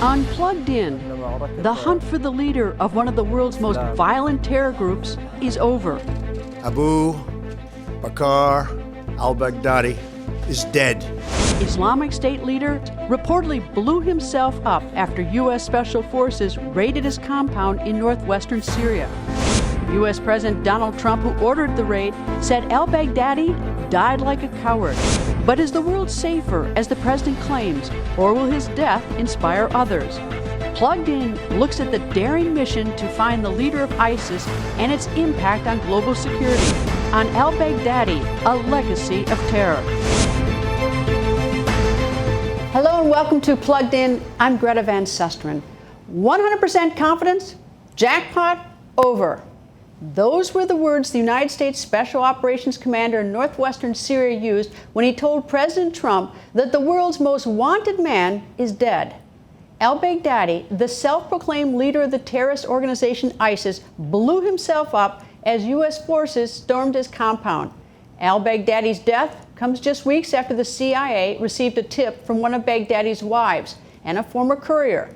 Unplugged in, the hunt for the leader of one of the world's most violent terror groups is over. Abu Bakr al-Baghdadi is dead. Islamic State leader reportedly blew himself up after U.S. Special Forces raided his compound in northwestern Syria. U.S. President Donald Trump, who ordered the raid, said al-Baghdadi died like a coward. But is the world safer, as the president claims, or will his death inspire others? Plugged In looks at the daring mission to find the leader of ISIS and its impact on global security. On al-Baghdadi, a legacy of terror. Hello and welcome to Plugged In. I'm Greta Van Susteren. 100% confidence? Jackpot? Over. Those were the words the United States Special Operations Commander in northwestern Syria used when he told President Trump that the world's most wanted man is dead. Al-Baghdadi, the self-proclaimed leader of the terrorist organization ISIS, blew himself up as U.S. forces stormed his compound. Al-Baghdadi's death comes just weeks after the CIA received a tip from one of Baghdadi's wives and a former courier.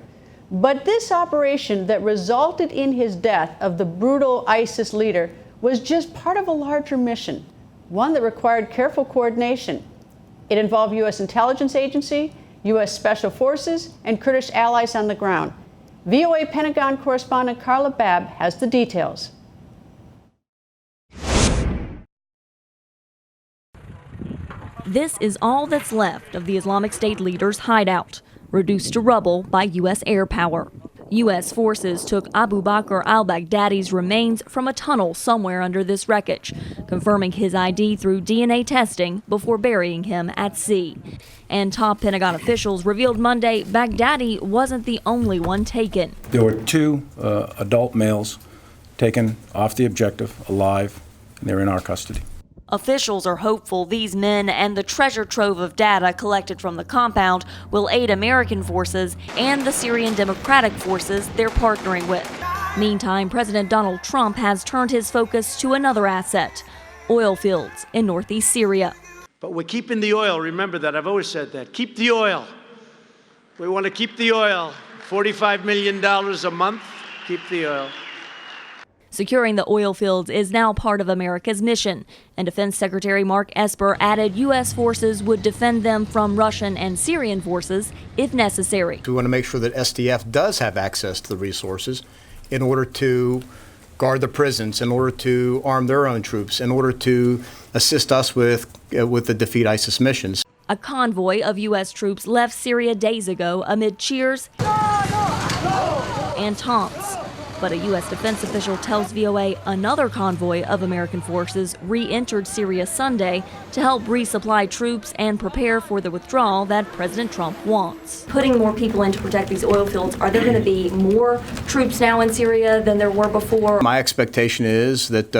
But this operation that resulted in his death of the brutal ISIS leader was just part of a larger mission, one that required careful coordination. It involved U.S. intelligence agency, U.S. Special Forces, and Kurdish allies on the ground. VOA Pentagon correspondent Carla Babb has the details. This is all that's left of the Islamic State leader's hideout, reduced to rubble by U.S. air power. U.S. forces took Abu Bakr al-Baghdadi's remains from a tunnel somewhere under this wreckage, confirming his ID through DNA testing before burying him at sea. And top Pentagon officials revealed Monday Baghdadi wasn't the only one taken. There were two adult males taken off the objective, alive, and they're in our custody. Officials are hopeful these men and the treasure trove of data collected from the compound will aid American forces and the Syrian Democratic Forces they're partnering with. Meantime, President Donald Trump has turned his focus to another asset, oil fields in northeast Syria. But we're keeping the oil. Remember that. I've always said that. Keep the oil. We want to keep the oil. $45 million a month. Keep the oil. Securing the oil fields is now part of America's mission, and Defense Secretary Mark Esper added U.S. forces would defend them from Russian and Syrian forces if necessary. We want to make sure that SDF does have access to the resources in order to guard the prisons, in order to arm their own troops, in order to assist us with the defeat ISIS missions. A convoy of U.S. troops left Syria days ago amid cheers and taunts. But a U.S. defense official tells VOA another convoy of American forces re-entered Syria Sunday to help resupply troops and prepare for the withdrawal that President Trump wants. Putting more people in to protect these oil fields, are there going to be more troops now in Syria than there were before? My expectation is that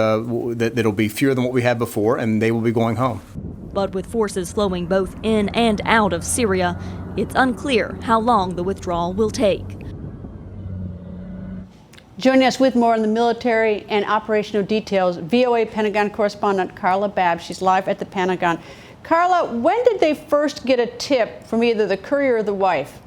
it'll be fewer than what we had before, and they will be going home. But with forces flowing both in and out of Syria, it's unclear how long the withdrawal will take. Joining us with more on the military and operational details, VOA Pentagon correspondent Carla Babb. She's live at the Pentagon. Carla, when did they first get a tip from either the courier or the wife?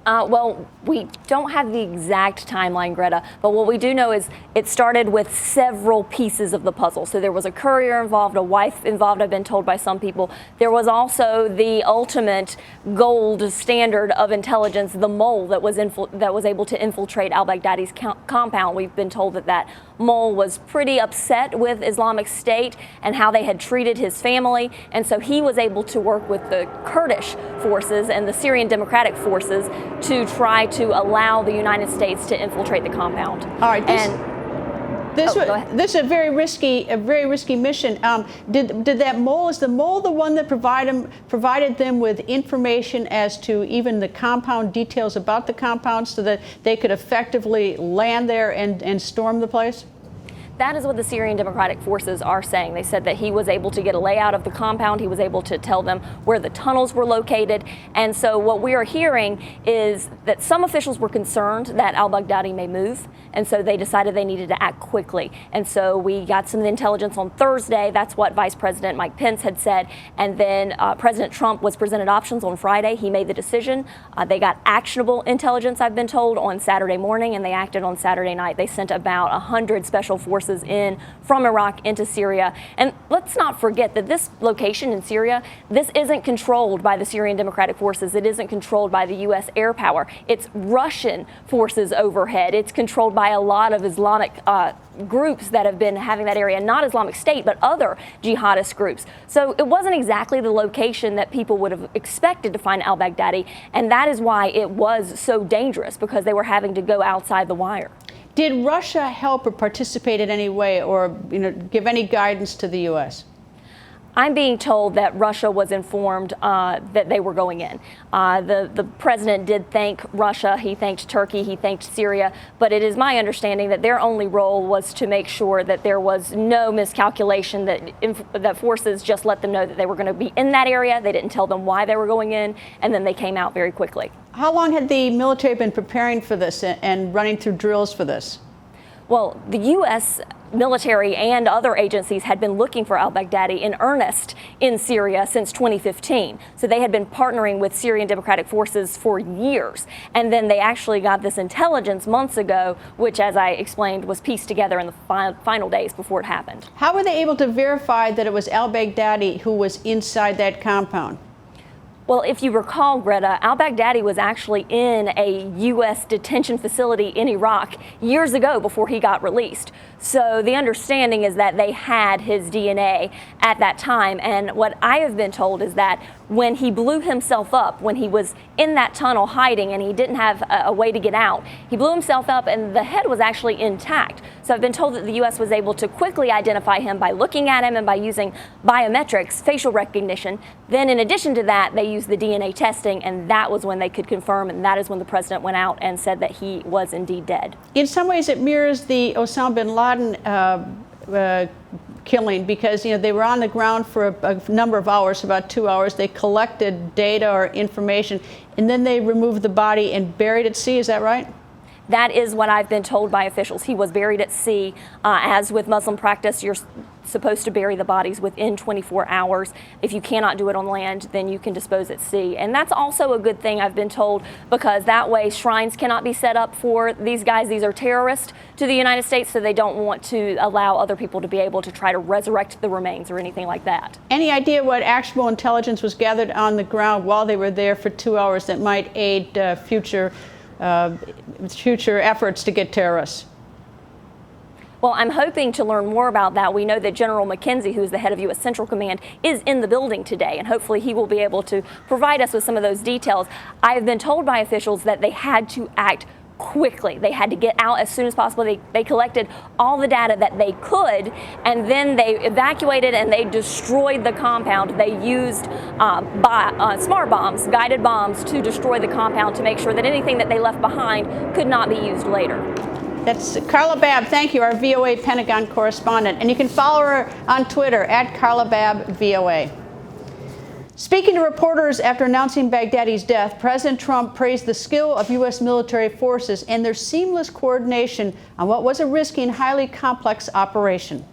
Well, we don't have the exact timeline, Greta, but what we do know is it started with several pieces of the puzzle. So there was a courier involved, a wife involved, I've been told by some people. There was also the ultimate gold standard of intelligence, the mole that was able to infiltrate al-Baghdadi's compound. We've been told that mole was pretty upset with Islamic State and how they had treated his family, and so he was able to work with the Kurdish forces and the Syrian Democratic Forces to try to allow the United States to infiltrate the compound. All right. This is a very risky mission. Did that mole, is the mole the one that provided them with information as to even the compound details about the compound so that they could effectively land there and storm the place? That is what the Syrian Democratic Forces are saying. They said that he was able to get a layout of the compound. He was able to tell them where the tunnels were located. And so what we are hearing is that some officials were concerned that al-Baghdadi may move. And so they decided they needed to act quickly. And so we got some intelligence on Thursday. That's what Vice President Mike Pence had said. And then President Trump was presented options on Friday. He made the decision. They got actionable intelligence, I've been told, on Saturday morning, and they acted on Saturday night. They sent about 100 special forces in from Iraq into Syria. And let's not forget that this location in Syria, this isn't controlled by the Syrian Democratic Forces. It isn't controlled by the U.S. air power. It's Russian forces overhead. It's controlled by a lot of Islamic groups that have been having that area, not Islamic State, but other jihadist groups. So it wasn't exactly the location that people would have expected to find al-Baghdadi, and that is why it was so dangerous, because they were having to go outside the wire. Did Russia help or participate in any way, or give any guidance to the U.S.? I'm being told that Russia was informed that they were going in. The president did thank Russia, he thanked Turkey, he thanked Syria, but it is my understanding that their only role was to make sure that there was no miscalculation, that forces just let them know that they were going to be in that area. They didn't tell them why they were going in, and then they came out very quickly. How long had the military been preparing for this and running through drills for this? Well, the U.S. military and other agencies had been looking for al-Baghdadi in earnest in Syria since 2015. So they had been partnering with Syrian Democratic Forces for years. And then they actually got this intelligence months ago, which, as I explained, was pieced together in the final days before it happened. How were they able to verify that it was al-Baghdadi who was inside that compound? Well, if you recall, Greta, al-Baghdadi was actually in a U.S. detention facility in Iraq years ago before he got released. So the understanding is that they had his DNA at that time. And what I have been told is that when he blew himself up, when he was in that tunnel hiding and he didn't have a way to get out, he blew himself up and the head was actually intact. So I've been told that the U.S. was able to quickly identify him by looking at him and by using biometrics, facial recognition. Then in addition to that, they used the DNA testing, and that was when they could confirm, and that is when the president went out and said that he was indeed dead. In some ways, it mirrors the Osama bin Laden killing, because they were on the ground for a number of hours, about 2 hours. They collected data or information, and then they removed the body and buried at sea. Is that right? That is what I've been told by officials. He was buried at sea. As with Muslim practice, you're supposed to bury the bodies within 24 hours. If you cannot do it on land, then you can dispose at sea. And that's also a good thing, I've been told, because that way shrines cannot be set up for these guys. These are terrorists to the United States, so they don't want to allow other people to be able to try to resurrect the remains or anything like that. Any idea what actual intelligence was gathered on the ground while they were there for 2 hours that might aid future efforts to get terrorists? Well, I'm hoping to learn more about that. We know that General McKenzie, who is the head of U.S. Central Command, is in the building today, and hopefully he will be able to provide us with some of those details. I have been told by officials that they had to act quickly. They had to get out as soon as possible. They collected all the data that they could, and then they evacuated and they destroyed the compound. They used smart bombs, guided bombs, to destroy the compound to make sure that anything that they left behind could not be used later. That's Carla Babb, thank you, our VOA Pentagon correspondent. And you can follow her on Twitter at Carla Babb VOA. Speaking to reporters after announcing Baghdadi's death, President Trump praised the skill of U.S. military forces and their seamless coordination on what was a risky and highly complex operation.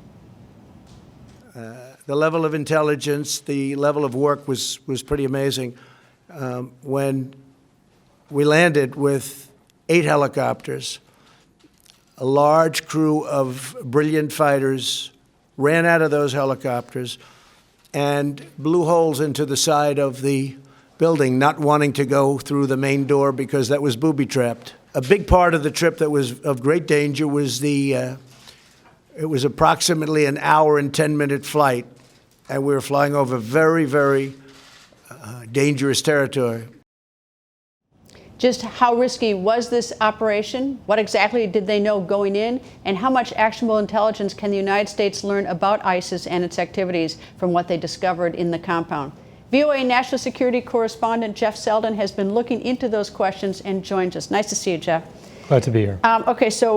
The level of intelligence, the level of work was pretty amazing. When we landed with 8 helicopters, a large crew of brilliant fighters ran out of those helicopters and blew holes into the side of the building, not wanting to go through the main door because that was booby-trapped. A big part of the trip that was of great danger was it was approximately an hour and 10-minute flight, and we were flying over very, very dangerous territory. Just how risky was this operation? What exactly did they know going in? And how much actionable intelligence can the United States learn about ISIS and its activities from what they discovered in the compound? VOA National Security Correspondent Jeff Selden has been looking into those questions and joins us. Nice to see you, Jeff. Glad to be here. Okay, so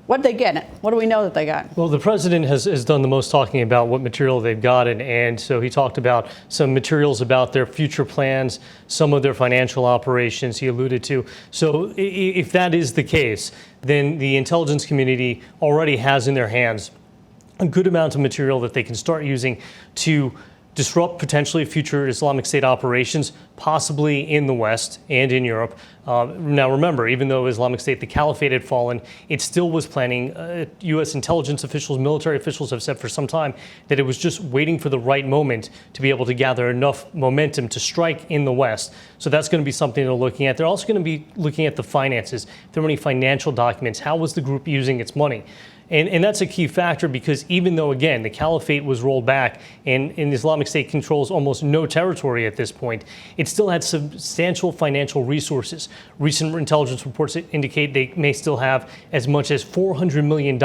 what did they get? What do we know that they got? Well, the president has done the most talking about what material they've gotten, and so he talked about some materials about their future plans, some of their financial operations he alluded to. So if that is the case, then the intelligence community already has in their hands a good amount of material that they can start using to disrupt potentially future Islamic State operations, possibly in the West and in Europe. Now remember, even though Islamic State, the caliphate had fallen, it still was planning. U.S. intelligence officials, military officials have said for some time that it was just waiting for the right moment to be able to gather enough momentum to strike in the West. So that's going to be something they're looking at. They're also going to be looking at the finances. If there are any financial documents, how was the group using its money? And that's a key factor because even though, again, the caliphate was rolled back and Islamic State controls almost no territory at this point, it still had substantial financial resources. Recent intelligence reports indicate they may still have as much as $400 million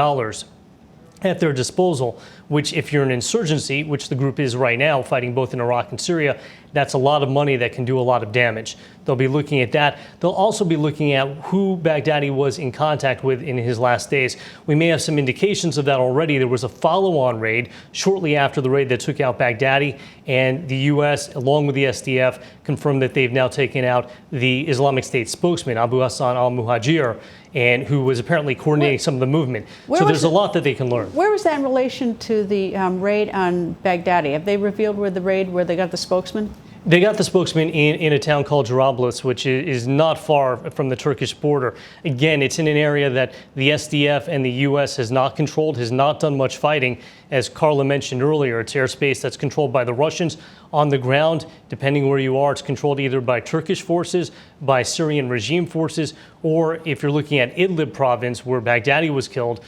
at their disposal, which if you're an insurgency, which the group is right now, fighting both in Iraq and Syria, that's a lot of money that can do a lot of damage. They'll be looking at that. They'll also be looking at who Baghdadi was in contact with in his last days. We may have some indications of that already. There was a follow-on raid shortly after the raid that took out Baghdadi, and the U.S., along with the SDF, confirmed that they've now taken out the Islamic State spokesman, Abu Hassan al-Muhajir, and who was apparently coordinating some of the movement. So there's a lot that they can learn. Where was that in relation to the raid on Baghdadi? Have they revealed where they got the spokesman? They got the spokesman in a town called Jarablus, which is not far from the Turkish border. Again, it's in an area that the SDF and the U.S. has not controlled, has not done much fighting. As Carla mentioned earlier, it's airspace that's controlled by the Russians. On the ground, depending where you are, it's controlled either by Turkish forces, by Syrian regime forces, or if you're looking at Idlib province, where Baghdadi was killed,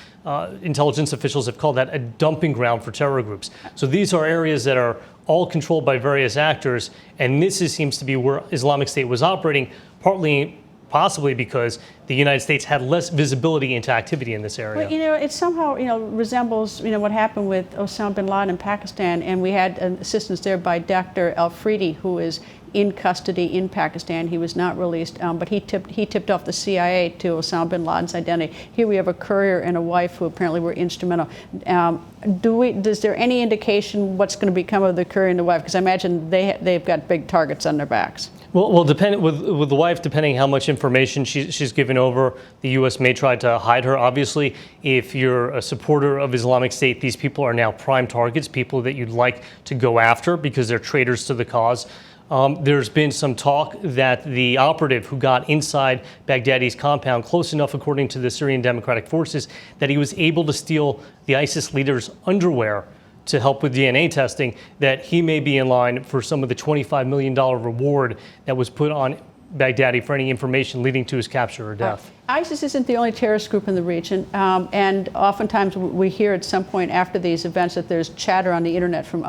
intelligence officials have called that a dumping ground for terror groups. So these are areas that are all controlled by various actors, and this seems to be where Islamic State was operating, possibly because the United States had less visibility into activity in this area. Well, it somehow, resembles, what happened with Osama bin Laden in Pakistan, and we had assistance there by Dr. Al-Fridi, who is in custody in Pakistan. He was not released, but he tipped off the CIA to Osama bin Laden's identity. Here we have a courier and a wife who apparently were instrumental. Is there any indication what's going to become of the courier and the wife? Because I imagine they've got big targets on their backs. Well, depending with the wife, depending how much information she's given over, the U.S. may try to hide her. Obviously, if you're a supporter of Islamic State, these people are now prime targets, people that you'd like to go after because they're traitors to the cause. There's been some talk that the operative who got inside Baghdadi's compound, close enough, according to the Syrian Democratic Forces, that he was able to steal the ISIS leader's underwear to help with DNA testing, that he may be in line for some of the $25 million reward that was put on Baghdadi for any information leading to his capture or death. ISIS isn't the only terrorist group in the region, and oftentimes we hear at some point after these events that there's chatter on the internet from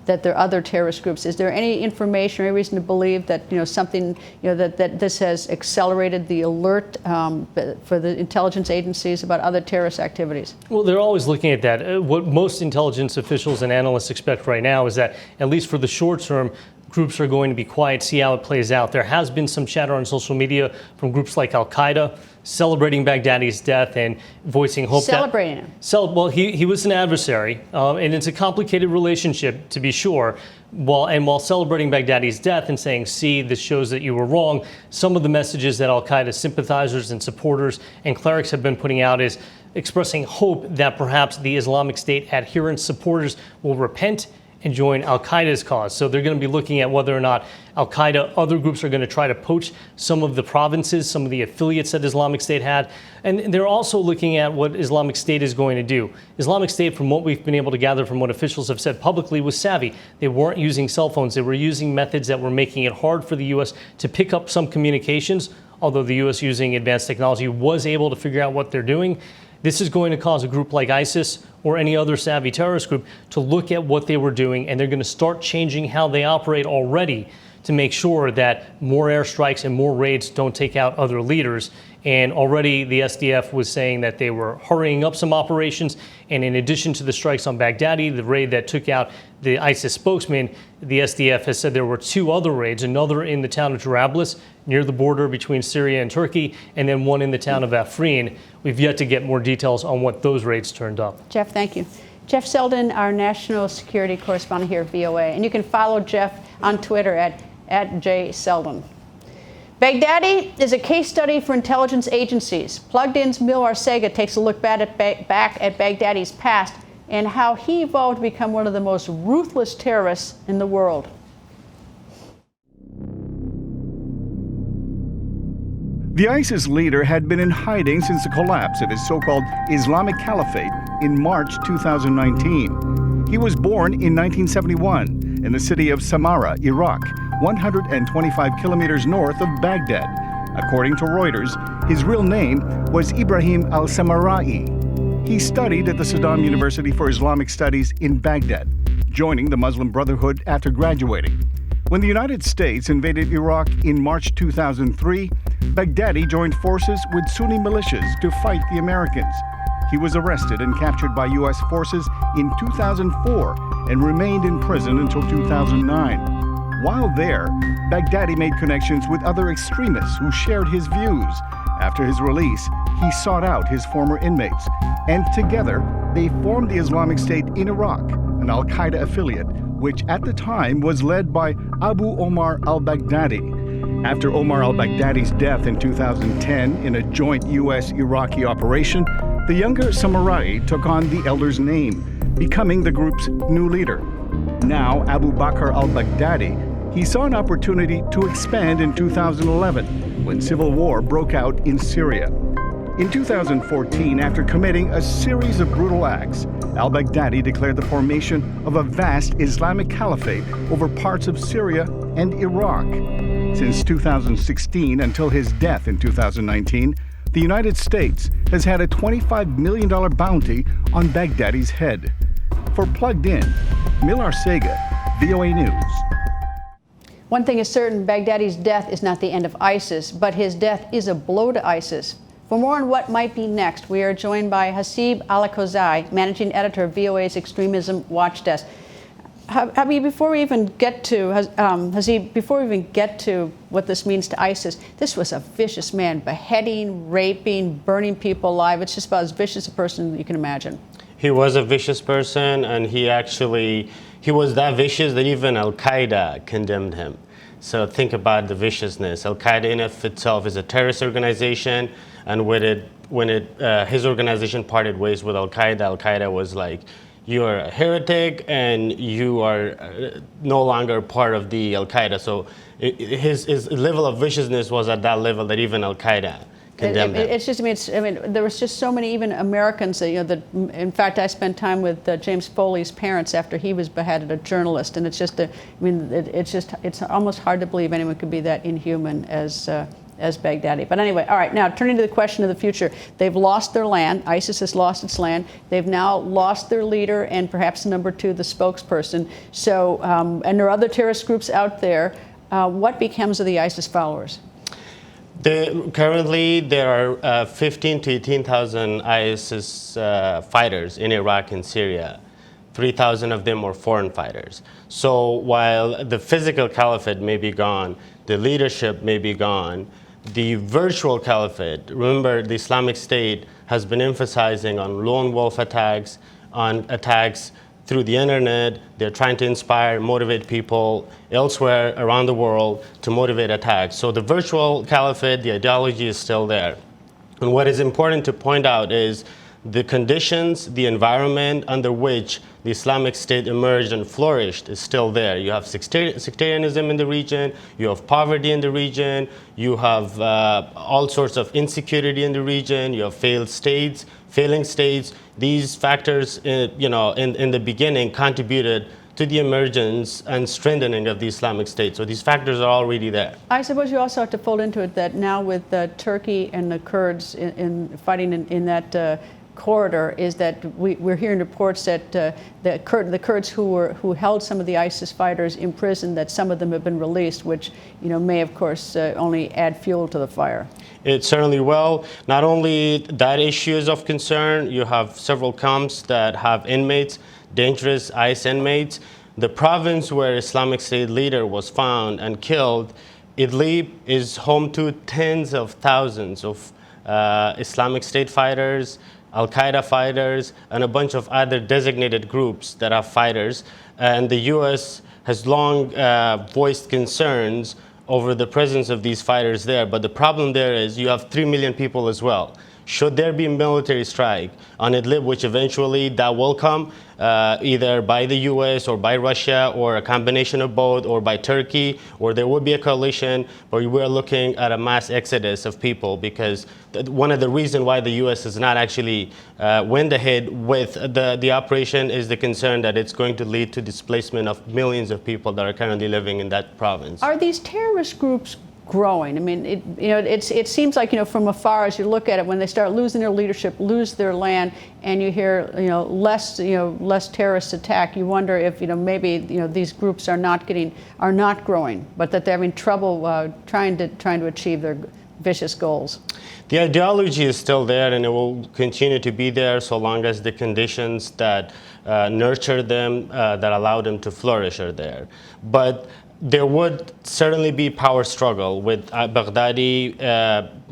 that there are other terrorist groups. Is there any information or any reason to believe that that this has accelerated the alert for the intelligence agencies about other terrorist activities? Well, they're always looking at that. What most intelligence officials and analysts expect right now is that, at least for the short term, groups are going to be quiet, see how it plays out. There has been some chatter on social media from groups like al-Qaeda celebrating Baghdadi's death and voicing hope. Celebrating him? Well, he was an adversary, and it's a complicated relationship, to be sure. While celebrating Baghdadi's death and saying, see, this shows that you were wrong, some of the messages that al-Qaeda sympathizers and supporters and clerics have been putting out is expressing hope that perhaps the Islamic State adherents, supporters will repent and join al-Qaeda's cause. So they're going to be looking at whether or not al-Qaeda, other groups are going to try to poach some of the provinces, some of the affiliates that Islamic State had. And they're also looking at what Islamic State is going to do. Islamic State, from what we've been able to gather from what officials have said publicly, was savvy. They weren't using cell phones. They were using methods that were making it hard for the U.S. to pick up some communications, although the U.S. using advanced technology was able to figure out what they're doing. This is going to cause a group like ISIS or any other savvy terrorist group to look at what they were doing, and they're going to start changing how they operate already to make sure that more airstrikes and more raids don't take out other leaders. And already the SDF was saying that they were hurrying up some operations. And in addition to the strikes on Baghdadi, the raid that took out the ISIS spokesman, the SDF has said there were 2 other raids, another in the town of Jarablus near the border between Syria and Turkey, and then one in the town of Afrin. We've yet to get more details on what those raids turned up. Jeff, thank you. Jeff Selden, our national security correspondent here at VOA. And you can follow Jeff on Twitter at @JSelden. Baghdadi is a case study for intelligence agencies. Plugged In's Mil Arcega takes a look back at Baghdadi's past and how he evolved to become one of the most ruthless terrorists in the world. The ISIS leader had been in hiding since the collapse of his so-called Islamic Caliphate in March 2019. He was born in 1971 in the city of Samarra, Iraq, 125 kilometers north of Baghdad. According to Reuters, his real name was Ibrahim al-Samarra'i. He studied at the Saddam University for Islamic Studies in Baghdad, joining the Muslim Brotherhood after graduating. When the United States invaded Iraq in March 2003, Baghdadi joined forces with Sunni militias to fight the Americans. He was arrested and captured by U.S. forces in 2004 and remained in prison until 2009. While there, Baghdadi made connections with other extremists who shared his views. After his release, he sought out his former inmates, and together they formed the Islamic State in Iraq, an al-Qaeda affiliate, which at the time was led by Abu Omar al-Baghdadi. After Omar al-Baghdadi's death in 2010 in a joint U.S.-Iraqi operation, the younger Samarra'i took on the elder's name, becoming the group's new leader. Now Abu Bakr al-Baghdadi, he saw an opportunity to expand in 2011 when civil war broke out in Syria. In 2014, after committing a series of brutal acts, al-Baghdadi declared the formation of a vast Islamic caliphate over parts of Syria and Iraq. Since 2016 until his death in 2019, the United States has had a $25 million bounty on Baghdadi's head. For Plugged In, Mil Arcega, VOA News. One thing is certain, Baghdadi's death is not the end of ISIS, but his death is a blow to ISIS. For more on what might be next, we are joined by Hasib Alakozai, managing editor of VOA's Extremism Watch Desk. Hasib, before we even get to what this means to ISIS, this was a vicious man, beheading, raping, burning people alive. It's just about as vicious a person you can imagine. He was a vicious person, and he was that vicious that even Al-Qaeda condemned him. So think about the viciousness. Al-Qaeda in of itself is a terrorist organization, and when his organization parted ways with Al-Qaeda, Al-Qaeda was like, you are a heretic and you are no longer part of the Al-Qaeda. So his level of viciousness was at that level that even Al-Qaeda condemned him. It's just, there was just so many, even Americans, that, in fact, I spent time with James Foley's parents after he was beheaded, a journalist, and it's just, it's almost hard to believe anyone could be that inhuman as Baghdadi. But anyway, all right, now turning to the question of the future. They've lost their land. ISIS has lost its land. They've now lost their leader and perhaps number 2, the spokesperson. So, and there are other terrorist groups out there. What becomes of the ISIS followers? Currently, there are 15 to 18,000 ISIS fighters in Iraq and Syria. 3,000 of them are foreign fighters. So while the physical caliphate may be gone, the leadership may be gone, the virtual caliphate, remember the Islamic State has been emphasizing on lone wolf attacks, on attacks through the internet. They're trying to inspire, motivate people elsewhere around the world to motivate attacks. So the virtual caliphate, the ideology is still there. And what is important to point out is the conditions, the environment under which the Islamic State emerged and flourished is still there. You have sectarianism in the region, you have poverty in the region, you have all sorts of insecurity in the region, you have failing states. These factors, in the beginning contributed to the emergence and strengthening of the Islamic State. So these factors are already there. I suppose you also have to fold into it that now with Turkey and the Kurds in fighting in that corridor, is that we're hearing reports that the Kurds who held some of the ISIS fighters in prison, that some of them have been released, which may of course only add fuel to the fire. it certainly will. Not only that issue is of concern, you have several camps that have inmates, dangerous ICE inmates. The province where Islamic State leader was found and killed, Idlib, is home to tens of thousands of Islamic State fighters, al-Qaeda fighters, and a bunch of other designated groups that have fighters. And the U.S. has long voiced concerns over the presence of these fighters there. But the problem there is you have 3 million people as well. Should there be a military strike on Idlib, which eventually that will come, either by the U.S. or by Russia or a combination of both, or by Turkey, or there would be a coalition, but we're looking at a mass exodus of people, because one of the reasons why the U.S. has not actually went ahead with the operation is the concern that it's going to lead to displacement of millions of people that are currently living in that province. Are these terrorist groups growing? I mean, it seems like, from afar, as you look at it, when they start losing their leadership, lose their land, and you hear, less terrorist attack, you wonder if, maybe, these groups are not growing, but that they're having trouble trying to achieve their vicious goals. The ideology is still there, and it will continue to be there so long as the conditions that nurture them, that allow them to flourish, are there. But there would certainly be power struggle with al-Baghdadi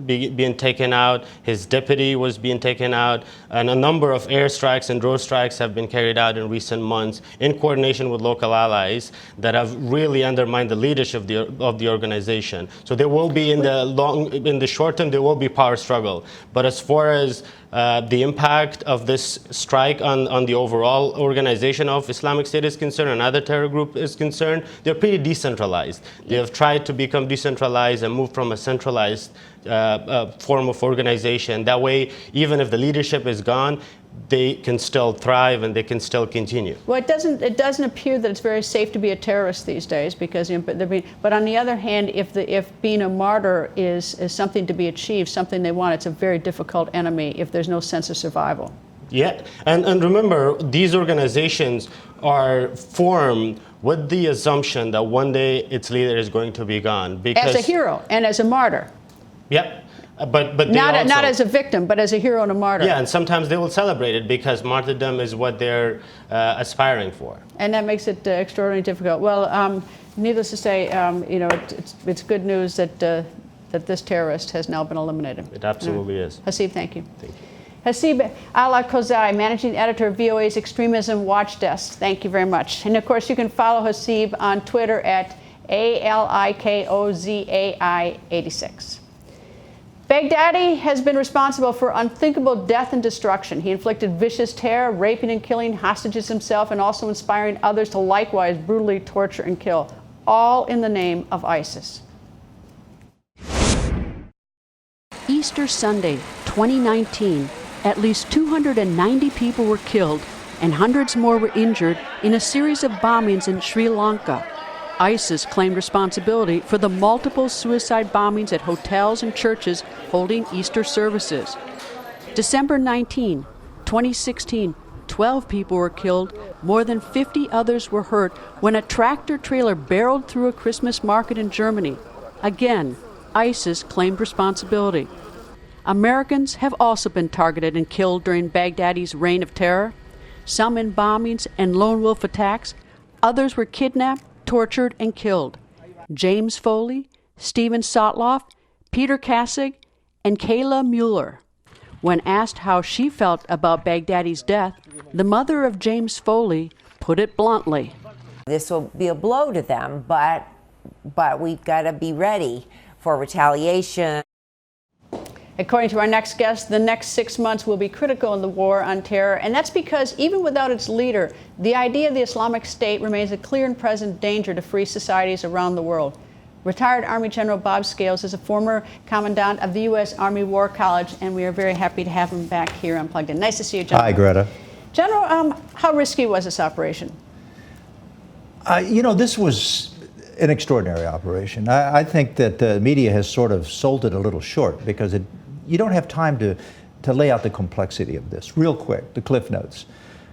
being taken out, his deputy was being taken out, and a number of airstrikes and drone strikes have been carried out in recent months in coordination with local allies that have really undermined the leadership of the organization. So there will be, in the short term, there will be power struggle. But as far as the impact of this strike on the overall organization of Islamic State is concerned, and other terror group is concerned, they're pretty decentralized. They have tried to become decentralized and move from a centralized form of organization. That way, even if the leadership is gone, they can still thrive and they can still continue. Well, it doesn't appear that it's very safe to be a terrorist these days, because but on the other hand, if being a martyr is something to be achieved, something they want, it's a very difficult enemy if there's no sense of survival. Yeah, and remember, these organizations are formed with the assumption that one day its leader is going to be gone. Because, as a hero and as a martyr. Yep. But not as a victim, but as a hero and a martyr. Yeah, and sometimes they will celebrate it because martyrdom is what they're aspiring for. And that makes it extraordinarily difficult. Well, needless to say, it's good news that this terrorist has now been eliminated. It absolutely is. Hasib, thank you. Thank you. Hasib al-Kozai, Managing Editor of VOA's Extremism Watch Desk. Thank you very much. And of course, you can follow Hasib on Twitter at ALIKOZAI86. Baghdadi has been responsible for unthinkable death and destruction. He inflicted vicious terror, raping and killing hostages himself, and also inspiring others to likewise brutally torture and kill, all in the name of ISIS. Easter Sunday, 2019, at least 290 people were killed and hundreds more were injured in a series of bombings in Sri Lanka. ISIS claimed responsibility for the multiple suicide bombings at hotels and churches holding Easter services. December 19, 2016, 12 people were killed, more than 50 others were hurt when a tractor trailer barreled through a Christmas market in Germany. Again, ISIS claimed responsibility. Americans have also been targeted and killed during Baghdadi's reign of terror, some in bombings and lone wolf attacks. Others were kidnapped, tortured, and killed. James Foley, Stephen Sotloff, Peter Kassig, and Kayla Mueller. When asked how she felt about Baghdadi's death, the mother of James Foley put it bluntly. This will be a blow to them, but we've got to be ready for retaliation. According to our next guest, the next 6 months will be critical in the war on terror, and that's because even without its leader, the idea of the Islamic State remains a clear and present danger to free societies around the world. Retired Army General Bob Scales is a former commandant of the U.S. Army War College, and we are very happy to have him back here on Plugged In. Nice to see you, General. Hi, Greta. General, how risky was this operation? This was an extraordinary operation. I think that the media has sort of sold it a little short because you don't have time to lay out the complexity of this. Real quick, the cliff notes.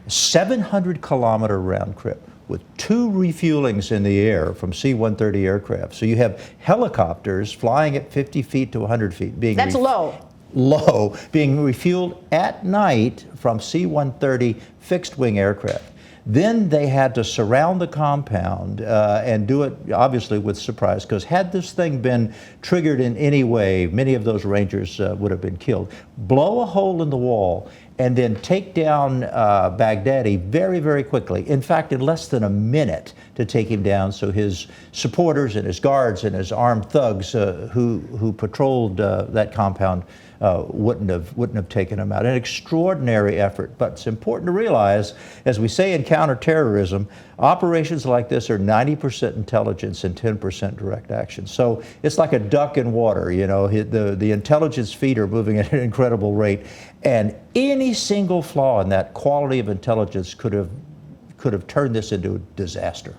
700-kilometer round trip, with 2 refuelings in the air from C-130 aircraft. So you have helicopters flying at 50 feet to 100 feet being That's low. Low, being refueled at night from C-130 fixed-wing aircraft. Then they had to surround the compound and do it, obviously, with surprise, because had this thing been triggered in any way, many of those Rangers would have been killed. Blow a hole in the wall and then take down Baghdadi very, very quickly. In fact, in less than a minute to take him down, so his supporters and his guards and his armed thugs who patrolled that compound wouldn't have taken him out. An extraordinary effort, but it's important to realize, as we say in counterterrorism, operations like this are 90% intelligence and 10% direct action. So it's like a duck in water, you know, the intelligence feet are moving at an incredible rate, and any single flaw in that quality of intelligence could have turned this into a disaster.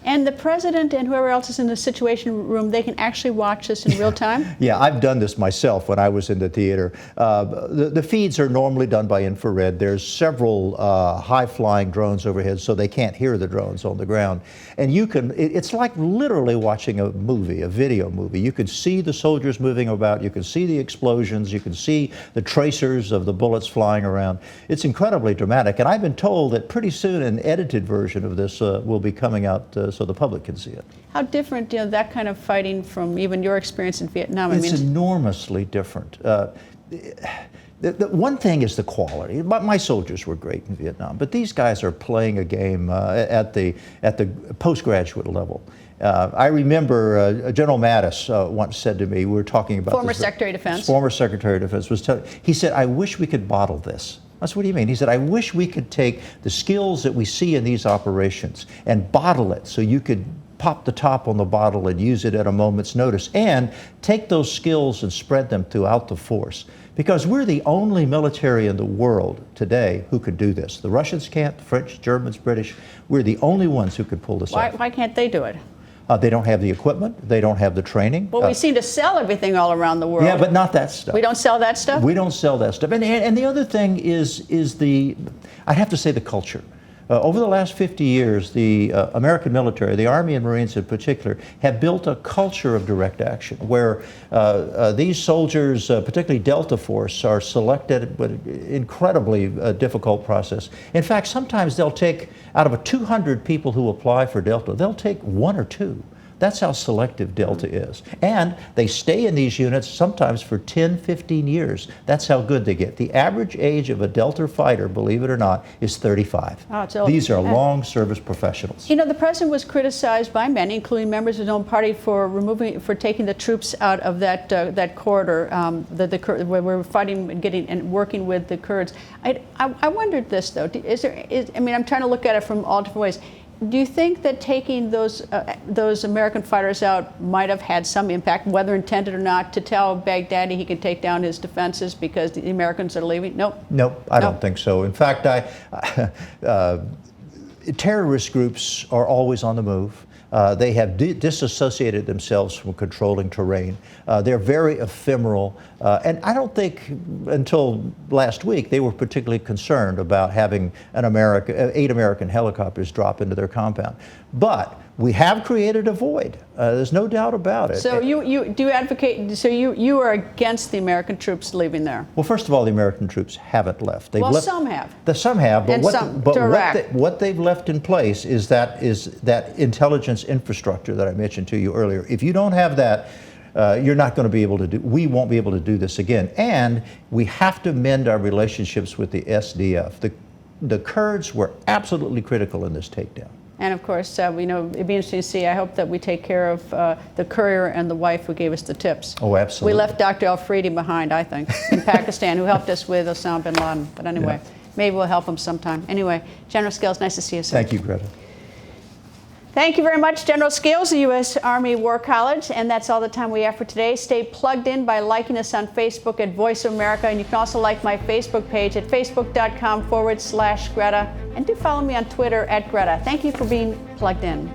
And the president and whoever else is in the Situation Room, they can actually watch this in real time? Yeah, I've done this myself when I was in the theater. The feeds are normally done by infrared. There's several high-flying drones overhead, so they can't hear the drones on the ground. And you can, it's like literally watching a movie, a video movie. You can see the soldiers moving about, you can see the explosions, you can see the tracers of the bullets flying around. It's incredibly dramatic, and I've been told that pretty soon an edited version of this will be coming out so the public can see it. How different, you know, that kind of fighting from even your experience in Vietnam? It's enormously different. The one thing is the quality. My soldiers were great in Vietnam, but these guys are playing a game at the postgraduate level. I remember General Mattis once said to me, we were talking about former Secretary of Defense. Former Secretary of Defense was telling. He said, "I wish we could bottle this." I said, "What do you mean?" He said, "I wish we could take the skills that we see in these operations and bottle it so you could pop the top on the bottle and use it at a moment's notice, and take those skills and spread them throughout the force. Because we're the only military in the world today who could do this. The Russians can't, the French, Germans, British. We're the only ones who could pull this off. Why can't they do it? They don't have the equipment. They don't have the training. Well, we seem to sell everything all around the world. Yeah, but not that stuff. We don't sell that stuff? We don't sell that stuff. And the other thing is the, I have to say, the culture. Over the last 50 years, the American military, the Army and Marines in particular, have built a culture of direct action where these soldiers, particularly Delta Force, are selected with an incredibly difficult process. In fact, sometimes they'll take, out of 200 people who apply for Delta, they'll take 1 or 2. That's how selective Delta is. And they stay in these units sometimes for 10, 15 years. That's how good they get. The average age of a Delta fighter, believe it or not, is 35. Oh, it's old. These are long service professionals. You know, the president was criticized by many, including members of his own party, for taking the troops out of that corridor, where we're fighting and getting and working with the Kurds. I wondered this though. I mean, I'm trying to look at it from all different ways. Do you think that taking those American fighters out might have had some impact, whether intended or not, to tell Baghdadi he can take down his defenses because the Americans are leaving? Nope. Nope, I don't think so. In fact, terrorist groups are always on the move. They have disassociated themselves from controlling terrain. They're very ephemeral. And I don't think until last week they were particularly concerned about having 8 American helicopters drop into their compound. But we have created a void. There's no doubt about it. So you do advocate, so you are against the American troops leaving there? Well, first of all, the American troops haven't left. Some have. Some have, but what they've left in place is that intelligence infrastructure that I mentioned to you earlier. If you don't have that, you're not going to be able to do, we won't be able to do this again. And we have to mend our relationships with the SDF. The Kurds were absolutely critical in this takedown. And of course, we know it'd be interesting to see. I hope that we take care of the courier and the wife who gave us the tips. Oh, absolutely. We left Dr. Afridi behind, I think, in Pakistan, who helped us with Osama bin Laden. But anyway, maybe we'll help him sometime. Anyway, General Scales, nice to see you, sir. Thank you, Greta. Thank you very much, General Scales, the U.S. Army War College. And that's all the time we have for today. Stay plugged in by liking us on Facebook at Voice of America. And you can also like my Facebook page at facebook.com/Greta. And do follow me on Twitter at Greta. Thank you for being plugged in.